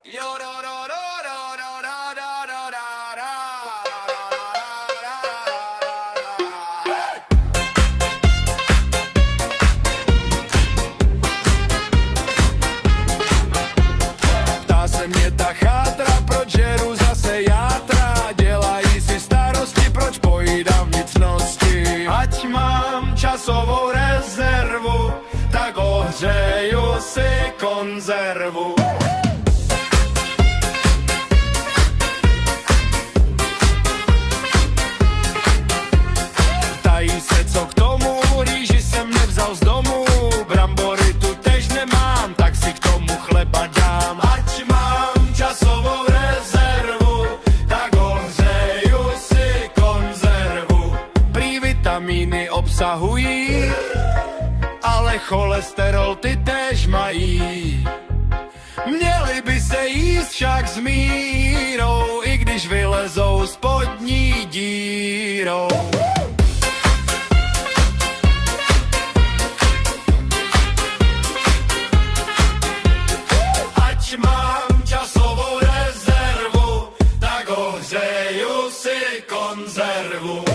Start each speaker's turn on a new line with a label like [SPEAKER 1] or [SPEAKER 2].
[SPEAKER 1] Ptá se mě ta chátra, proč žeru zase játra. Dělají si starosti, proč pojídám vnitřnosti. Ať mám časovou rezervu, tak ohřeju si konzervu. Ptají se, co k tomu, rýži jsem nevzal z domu. Brambory tu tež nemám, tak si k tomu chleba dám. Ať mám časovou rezervu, tak ohřeju si konzervu. Prý vitamíny obsahují, ale cholesterol ty též mají. Měli by se jíst však s mírou, i když vylezou spodní dírou. Ať mám časovou rezervu, tak ohřeju si konzervu.